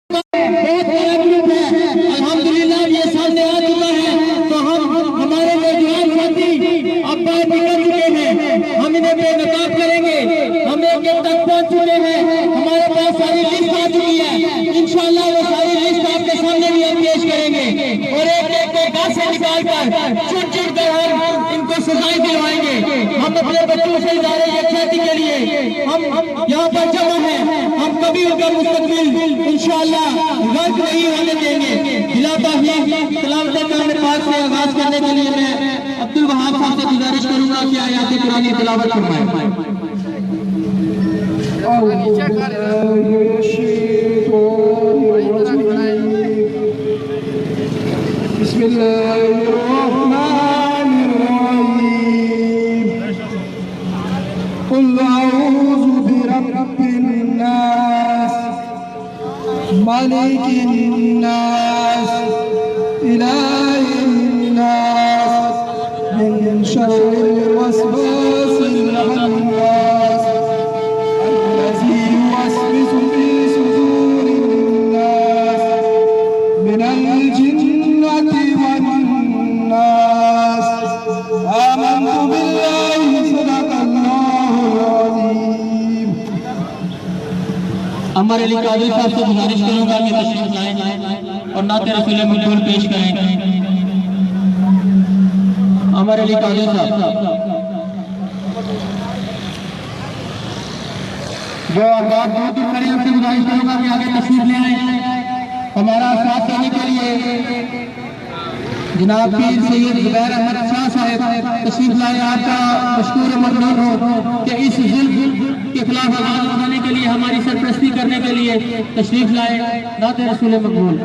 बहुत बड़ा ग्रुप है, अल्हम्दुलिल्लाह ये सामने आ चुका है। तो हमारे नौजवान साथी अब बाहर निकल चुके हैं, हम इन्हें बेनकाब करेंगे। हम एक एक तक पहुंच चुके हैं, हमारे पास सारी लिस्ट आ चुकी है। इंशाअल्लाह वो सारी लिस्ट आपके सामने भी हम पेश करेंगे और एक एक को घर से निकाल कर चुन चुन कर हम इनको सजाएं दिलवाएंगे। हम अपने बच्चों से इदारे की खेती के लिए हम यहाँ पर जमा है, हम कभी उनका मुस्तकबिल इंशाअल्लाह गर्क नहीं होने देंगे। तिलावत कलाम पाक से आगाज करने के लिए मैं अब्दुल वहाब साहब से गुजारिश करूंगा कि आयात कुरानी तिलावत फरमाएं। बिस्मिल्लाहिर्रहमानिर्रहीम। कुल अऊज़ु बिरब्बिन नास मालिकिन नास इलाहिन नास मिन शर्रिल वस्वासिल खन्नास अल्लज़ी युवस्विसु फी सुदूरिन नास मिनल जिन्नति वन नास। आमन्तु बिल्लाहि सदक़ल्लाहुल अज़ीम। अमर अली कादरी साहब से गुजारिश करूंगा कि तशरीफ लाएं और नाते रसूल मकबूल पेश करें। अमर अली कादरी साहब वो आवाज बहुत दूर करें, आपसे गुजारिश करूंगा कि आगे तशरीफ ले आए। हमारा साथ देने के लिए जनाब पीर सैयद जुबैर अहमद शाह साहब तशरीफ लाए। आपका मशकूर ममनून हो कि इस जुल्म के खिलाफ आवाज उठाने के लिए, हमारी सरपरस्ती करने के लिए तशरीफ लाए। नाते रसूल मकबूल।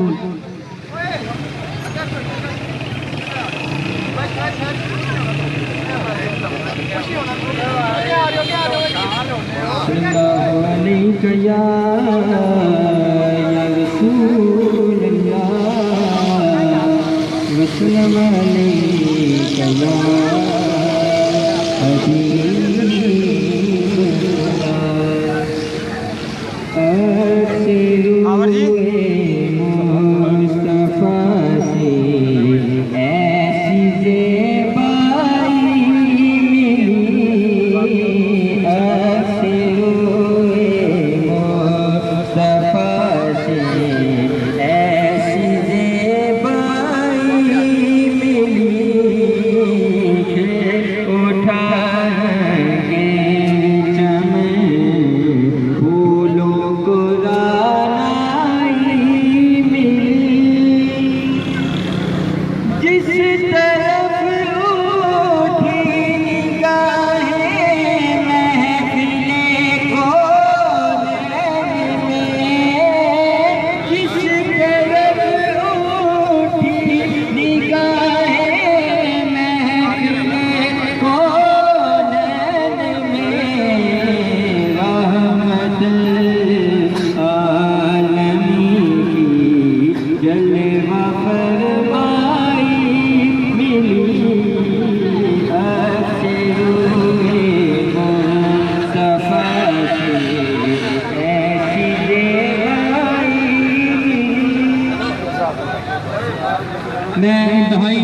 मैं इंतहाई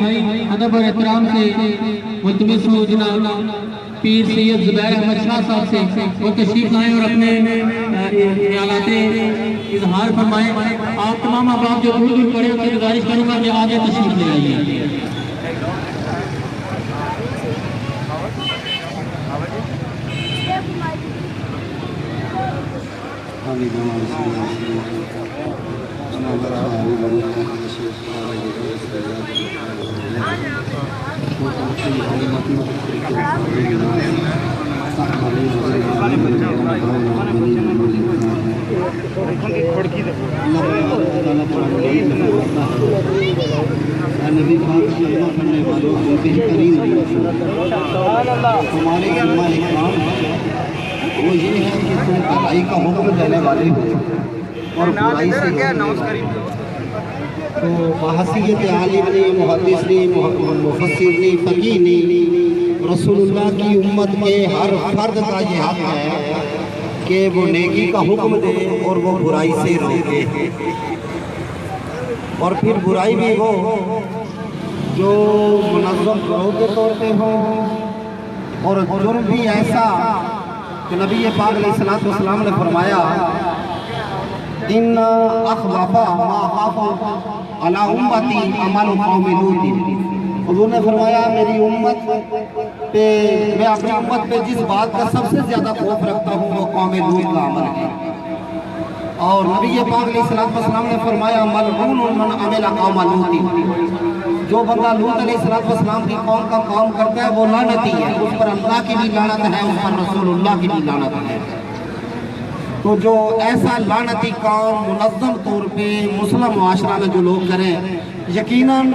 अदब और एहतराम से मुल्तमिस हूँ जनाब पीर सैयद जुबैर अहमद शाह साहब से वो तशरीफ लाएँ और अपने ख्यालाते इजहार फरमाएँ। आप तमाम अहबाब जो दूर दूर पड़े उनसे गुजारिश करूँगा कि आगे तशरीफ ले आइए। नबी पाक सल्लल्लाहु अलैहि वसल्लम बेहतरीन हमारे इमाम वो ये है कि तुम भलाई का हुक्म देने वाले हो और बुराई से तो बहसीयत आलिम ने, मुहद्दिस ने, मुफस्सिर ने, फ़क़ीह ने, रसूलुल्लाह की उम्मत के हर फर्द का ये हक है कि वो नेकी का हुक्म दे और वो बुराई से रोके, और फिर बुराई भी हो जो मुनज़्ज़म गिरोह के तौर पे हो, और जुर्म भी ऐसा कि नबी पाक अलैहिस्सलातु वस्सलाम ने फरमाया इन अख़वाफ़ा मा ख़ाफ़ा अला उम्मती अमल कौम लूत। हुज़ूर ने फरमाया मेरी उम्मत पे, मैं अपनी उम्मत पे जिस बात का सबसे ज़्यादा खौफ रखता हूँ वो कौम लूत का अमल है। और नबी पाक अलैहिस्सलातु वस्सलाम ने फरमाया मलऊन मन अमिला कौम लूत, जो बंदा लूत अलैहिस्सलातु वस्सलाम की कौम का काम करता है वो लानती है, उस पर अल्लाह की भी लानत है, उस पर रसूलुल्लाह की भी लानत है। तो जो ऐसा लानती काम मुनज़्ज़म तौर पे मुस्लिम मुआशरा में जो लोग करें, यकीनन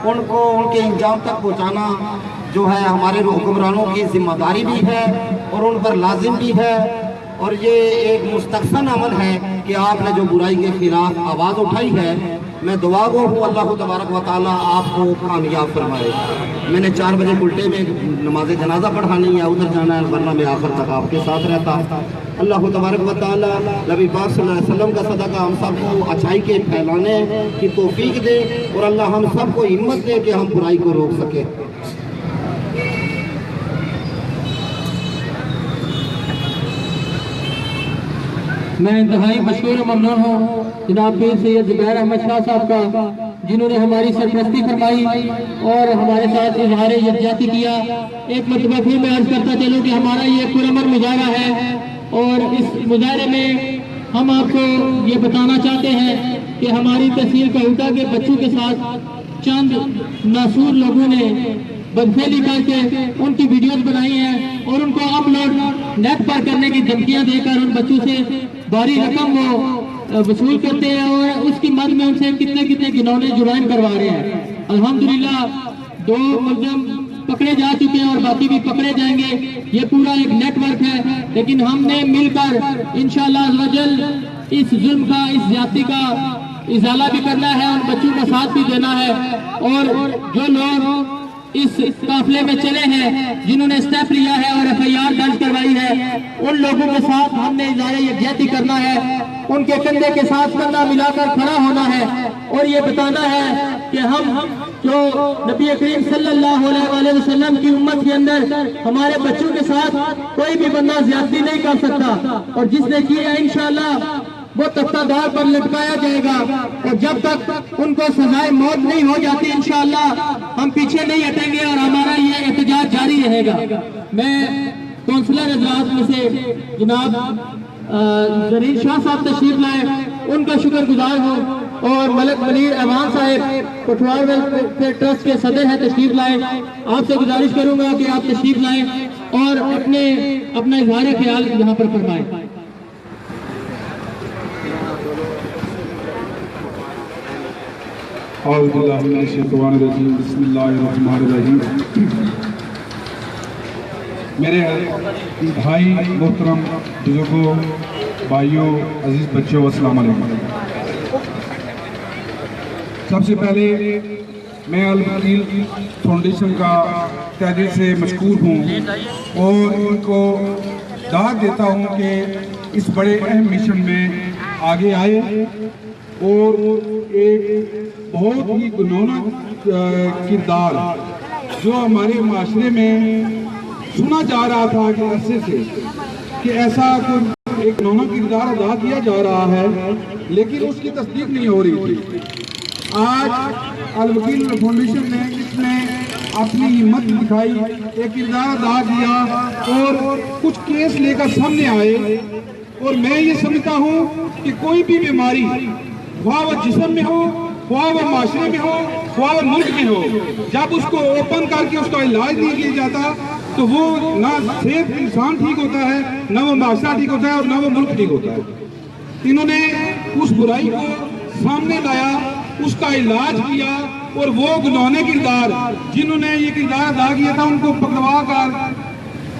उनको उनके इंजाम तक पहुँचाना जो है हमारे हुक्मरानों की जिम्मेदारी भी है और उन पर लाजिम भी है। और ये एक मुस्तहसन अमल है कि आपने जो बुराई के खिलाफ आवाज़ उठाई है, मैं दुआ गो हूँ अल्लाह तबारक व तआला आपको कामयाब फरमाए। मैंने 4 बजे उल्टे में नमाज जनाजा पढ़ानी है, उधर जाना है, वरना मैं आखिर तक आपके साथ रहता। अल्लाह तबारक व तआला नबी पाक सल्लल्लाहु अलैहि वसल्लम का सदका हम सबको अच्छाई के फैलाने की तौफीक दे, और अल्लाह हम सबको हिम्मत दे कि हम बुराई को रोक सके। मैं इंतहाई मशहूर ममनून हूँ जनाब पीर सैयद ज़ुबैर अहमद शाह साहब का, जिन्होंने हमारी सरपरस्ती फरमाई और हमारे साथ इजहार यकजहती किया। एक मरतबा फिर मैं अर्ज करता चलूँ कि हमारा ये पुरअमर मुजाहरा है, और इस मुजाहरे में हम आपको ये बताना चाहते हैं कि हमारी तहसील कहूटा के बच्चों के साथ चंद नासूर लोगों ने बदफेली करके उनकी वीडियोस बनाई हैं और उनको अपलोड नेट पर करने की धमकियां देकर उन बच्चों से भारी रकम वो वसूल करते हैं, और उसकी मद में उनसे कितने कितने घिनौने जुर्माने करवा रहे हैं। अल्हम्दुलिल्लाह 2 मुलज़िम पकड़े जा चुके हैं और बाकी भी पकड़े जाएंगे। ये पूरा एक नेटवर्क है, लेकिन हमने मिलकर इंशाअल्लाह अज़्ज़ वजल इस जुल्म का, इस ज्यादती का इज़ाला भी करना है और बच्चों का साथ भी देना है। और जो लोग इस काफिले में चले हैं, जिन्होंने स्टेप लिया है और FIR दर्ज करवाई है, उन लोगों के साथ हमने इज़हार यकजहती करना है, उनके कंधे के साथ कंधा मिलाकर खड़ा होना है और ये बताना है कि हम जो नबी करीम सल्लल्लाहु अलैहि वसल्लम की उम्मत के अंदर हमारे बच्चों के साथ कोई भी बंदा ज्यादती नहीं कर सकता, और जिसने किया इंशाअल्लाह वो तख्तादार पर लटकाया जाएगा, और जब तक उनको सजाए मौत नहीं हो जाती इंशाअल्लाह हम पीछे नहीं हटेंगे और हमारा ये एहतजाज जारी रहेगा। मैं कौंसलर हज़रात में से जनाब ज़रीन शाह साहब तशरीफ लाए, उनका शुक्रगुजार हूँ, और मलिक मनीर अहमान साहब कोटवार वेलफेयर ट्रस्ट के सदर हैं, तशरीफ लाए। आपसे गुजारिश करूंगा कि आप तशरीफ लाएं और अपना इज़हार ख्याल यहाँ पर फरमाएं। मेरे भाई मोहतरम बुजुर्गों, भाइयों, अजीज बच्चों, अस्सलाम वालेकुम। सबसे पहले मैं अल वकील फाउंडेशन का तहे दिल से मशकूर हूँ और उनको दाद देता हूँ कि इस बड़े अहम मिशन में आगे आए और एक बहुत ही गुनौना किरदार जो हमारे माशरे में सुना जा रहा था कि अरसे से कि ऐसा कोई एक गुनौना किरदार अदा किया जा रहा है, लेकिन उसकी तस्दीक नहीं हो रही थी। आज अल वकील फाउंडेशन ने इसमें अपनी हिम्मत दिखाई, एक किरदार अदा किया और कुछ केस लेकर सामने आए। और मैं ये समझता हूँ कि कोई भी बीमारी ख्वाह वह जिस्म में हो, ख्वाह वह माशरे में हो, ख्वाह वह मुल्क में हो, जब उसको ओपन करके उसका इलाज नहीं किया जाता तो वो ना सिर्फ इंसान ठीक होता है, ना वो माशरा ठीक होता है और ना वो मुल्क ठीक होता है। इन्होंने उस बुराई को सामने लाया, उसका इलाज किया, और वो गुनौने किरदार जिन्होंने ये किरदार अदा किया था उनको पकड़वा कर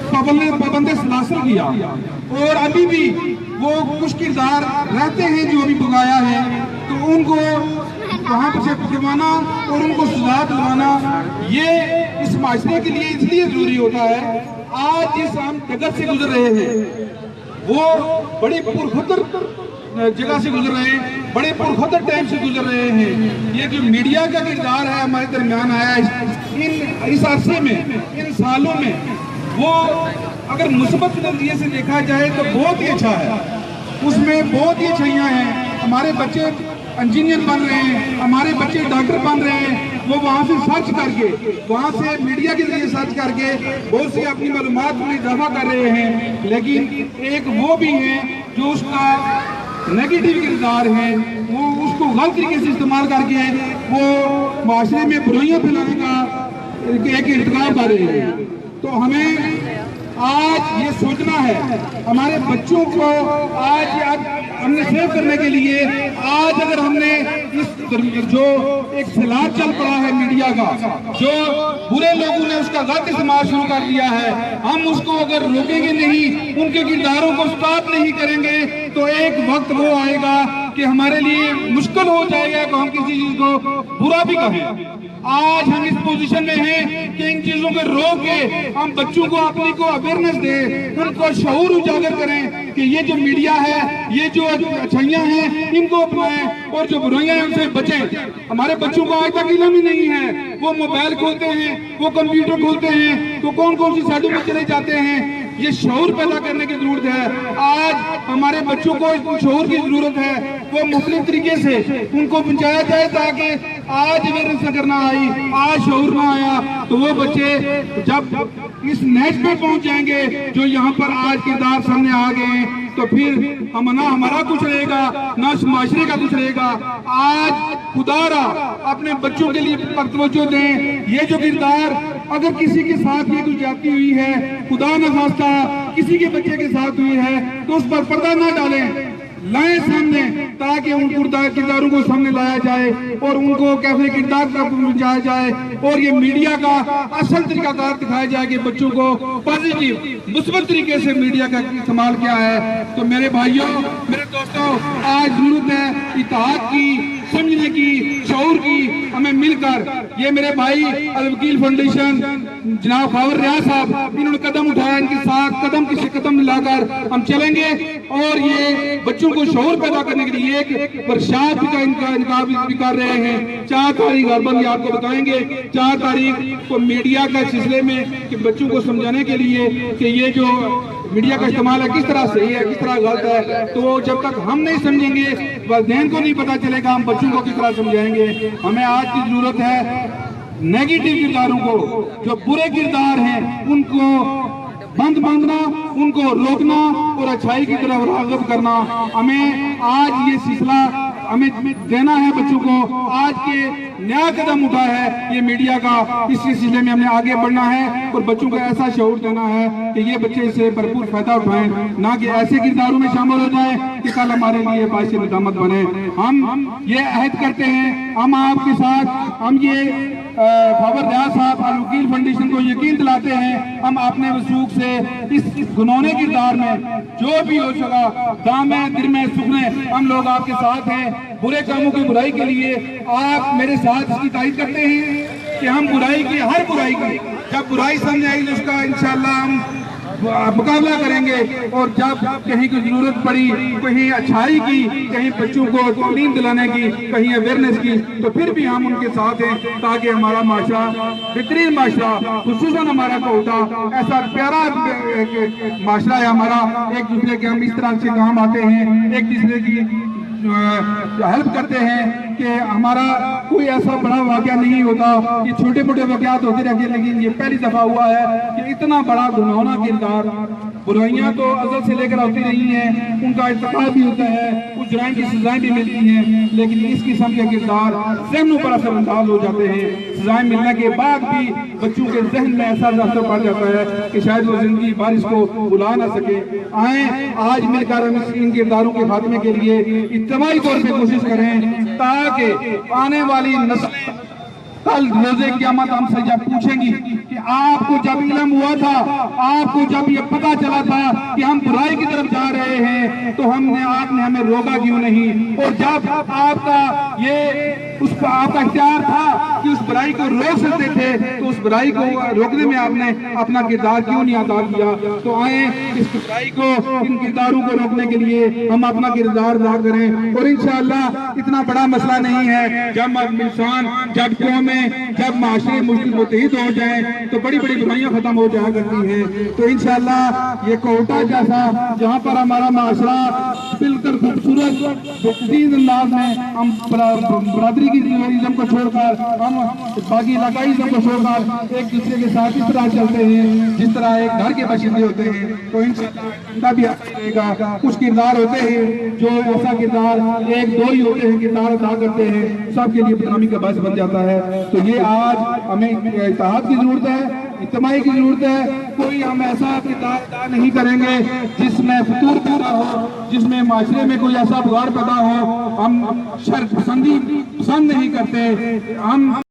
पाबंदे सलासल किया, और अभी भी वो कुछ किरदार रहते हैं जो अभी भगाया है, तो उनको वहाँ पर से पकड़वाना और उनको सजा दिलवाना ये इस माशरे के लिए इसलिए जरूरी होता है। आज जिस हम जगत से गुजर रहे हैं वो बड़ी पुरखतर जगह से गुजर रहे हैं, बड़े पुरखतर टाइम से गुजर रहे हैं। ये जो मीडिया का किरदार है हमारे दरमियान आया इस अरसे में, इन सालों में, वो अगर मुस्बत नजरिए से देखा जाए तो बहुत ही अच्छा है। उसमें बहुत ही अच्छाइयाँ हैं। हमारे बच्चे इंजीनियर बन रहे हैं, हमारे बच्चे डॉक्टर बन रहे हैं। वो वहाँ से सर्च करके, वहाँ से मीडिया के जरिए सर्च करके बहुत सी अपनी मालूमात में इजाफा कर रहे हैं। लेकिन एक वो भी है जो उसका नेगेटिव किरदार है, वो उसको गलत तरीके से इस्तेमाल करके वो माशरे में बुराइयां फैलाने का एक इंतजाम कर रहे हैं। तो हमें आज ये सोचना है, हमारे बच्चों को आज हमने सेव करने के लिए, आज अगर हमने इस जो एक सैलाब चल पड़ा है मीडिया का, जो बुरे लोगों ने उसका गलत इस्तेमाल शुरू कर दिया है, हम उसको अगर रोकेंगे नहीं, उनके किरदारों को स्टॉप नहीं करेंगे, तो एक वक्त वो आएगा कि हमारे लिए मुश्किल हो जाएगा कि हम किसी चीज को बुरा भी कहें। आज हम इस पोजीशन में हैं कि इन चीजों को रोक के हम बच्चों को अपनी को अवेयरनेस दें, उनको शऊर उजागर करें कि ये जो मीडिया है, ये जो अच्छाइयाँ हैं, इनको अपनाएं और जो बुराइयां हैं उनसे बचें। हमारे बच्चों को आज तक इल्म ही नहीं है, वो मोबाइल खोलते हैं, वो कंप्यूटर खोलते हैं, तो कौन कौन सी साइडों में चले जाते हैं। ये शऊर पैदा करने की जरूरत है। आज हमारे बच्चों को इस शऊर की जरूरत है, वो मुख्तलिफ तरीके से उनको पहुंचाया जाए ताकि आज अवेयरनेस अगर ना आई, आज शऊर ना आया, तो वो बच्चे जब इस नेक्स्ट पे पहुंच जाएंगे जो यहाँ पर आज किरदार सामने आ गए, तो फिर हम ना हमारा कुछ रहेगा ना माशरे का कुछ रहेगा। आज खुदारा अपने बच्चों के लिए तवज्जो दें। ये जो किरदार अगर किसी के साथ ये कुछ जाती हुई है, खुदा न खास्ता किसी के बच्चे के साथ हुई है, तो उस पर पर्दा ना डालें, लाएं सामने, ताकि उन किरदारों को सामने लाया जाए और उनको कैसे किरदार का पहुंचाया जाए और ये मीडिया का असल तरीकाकार दिखाया जाए कि बच्चों को पॉजिटिव मुस्बत तरीके से मीडिया का इस्तेमाल क्या है। तो मेरे भाइयों, मेरे दोस्तों, आज जरूरत है इत्तेहाद की, समझने की, शऊर की। हमें मिलकर, ये मेरे भाई अल वकील फाउंडेशन जनाब खावर रियाज साहब, इन्होंने कदम उठाया, इनके साथ कदम किसी कदम मिलाकर हम चलेंगे और ये बच्चों को शऊर पैदा करने के लिए एक वर्कशॉप का इनकाब भी कर रहे हैं। 4 तारीख अर्बन ये आपको बताएंगे, 4 तारीख को मीडिया का सिलसिले में कि बच्चों को समझाने के लिए कि ये जो मीडिया का इस्तेमाल है किस तरह सही है, किस तरह गलत है। तो जब तक हम नहीं समझेंगे, वालिदैन को नहीं पता चलेगा, हम बच्चों को किस तरह समझाएंगे। हमें आज की जरूरत है नेगेटिव किरदारों को, जो बुरे किरदार हैं उनको बांधना, उनको रोकना और अच्छाई की तरफ राग़िब करना। हमें आज ये सिलसिला हमें देना है बच्चों को। आज के नया कदम उठा है ये मीडिया का, इस सिलसिले में हमने आगे बढ़ना है और बच्चों को ऐसा शऊर देना है कि ये बच्चे इससे भरपूर फायदा उठाएं, ना कि ऐसे किरदारों में शामिल हो जाए कि कल हमारे लिए बाइस निदामत बने। हम ये अहद करते हैं, हम आपके साथ, हम ये खावर रियाज साहब अल वकील फाउंडेशन को यकीन दिलाते हैं, हम अपने वसूख से इस गुनौने किरदार में जो भी हो सका, दामे दिल में सुखने, हम लोग आपके साथ हैं। बुरे कामों की बुराई के लिए आप मेरे साथ इसकी तारीफ करते हैं कि हम बुराई की, हर बुराई की, जब बुराई सामने आएगी उसका इंशाअल्लाह हम मुकाबला करेंगे और जब कहीं की जरूरत पड़ी, कहीं अच्छाई की, कहीं बच्चों को तालीम दिलाने की, कहीं अवेयरनेस की, तो फिर भी हम उनके साथ हैं ताकि हमारा माशरा बेहतरीन माशरा, खुसूसन हमारा कोटा ऐसा प्यारा माशरा है हमारा। एक दूसरे के हम इस तरह से काम आते हैं, एक दूसरे की हेल्प करते हैं कि हमारा कोई ऐसा बड़ा वाकया नहीं होता, ये छोटे मोटे वाकयात होते रहते हैं, लेकिन ये पहली दफा हुआ है कि इतना बड़ा घिनौना किरदार। बुराइयां तो अज़ल से लेकर आती रही हैं, उनका इर्तिकाब भी होता है, कुछ जुराइम की सजाएं भी मिलती हैं, लेकिन इस किस्म के किरदार ज़हनों पर असरअंदाज हो जाते हैं। सजाएं मिलने के बाद भी बच्चों के जहन में ऐसा असर पड़ जाता है कि शायद वो जिंदगी भर इसको भुला ना सके। आए आज मिलकर हम इन किरदारों के खात्मे के लिए इज्तिमाई तौर पर कोशिश करें ताकि आने वाली नस्लें कल रोज़े क़यामत हमसे जब पूछेंगी कि आपको जब इल्म हुआ था, आपको जब ये पता चला था कि हम बुराई की तरफ जा रहे हैं, तो आपने हमें रोका क्यों नहीं। और जब आपका ये उस आपका इख्तियार था कि उस बुराई को रोक सकते थे, तो उस बुराई को रोकने में आपने अपना किरदार क्यों नहीं अदा किया? तो आए इस बुराई को, इन किरदारों को रोकने के लिए हम अपना किरदार अदा करें। और इंशाअल्लाह इतना बड़ा मसला नहीं है, जब इंसान, जब कौमें, जब माशरे मुत्तहिद हो जाए तो बड़ी बड़ी बुराइयां खत्म हो जाया करती हैं। तो इंशाअल्लाह ये कोटा जैसा जहाँ पर हमारा माशरा बिल्कुल खूबसूरत बेहतरीन अंदाज में हम बरादरी की इज्म को छोड़कर, हम बाकी इलाकाई इज्म को छोड़कर एक दूसरे के साथ इस तरह चलते हैं जिस तरह एक घर के बाशिंदे होते हैं, तो इंशाअल्लाह भी ऐसा ही रहेगा। कुछ किरदार होते हैं जो ऐसा किरदार एक दो ही होते हैं, किरदार अदा करते हैं, सबके लिए बदनामी का बायस बन जाता है। तो ये आज हमें इत्तेहाद की जरूरत है, इज्तिमाई की जरूरत है। कोई हम ऐसा किरदार अदा नहीं करेंगे जिसमें फतूर पैदा हो, जिसमें माशरे में कोई ऐसा बिगाड़ पैदा हो। हम शर्क पसंद नहीं करते। हम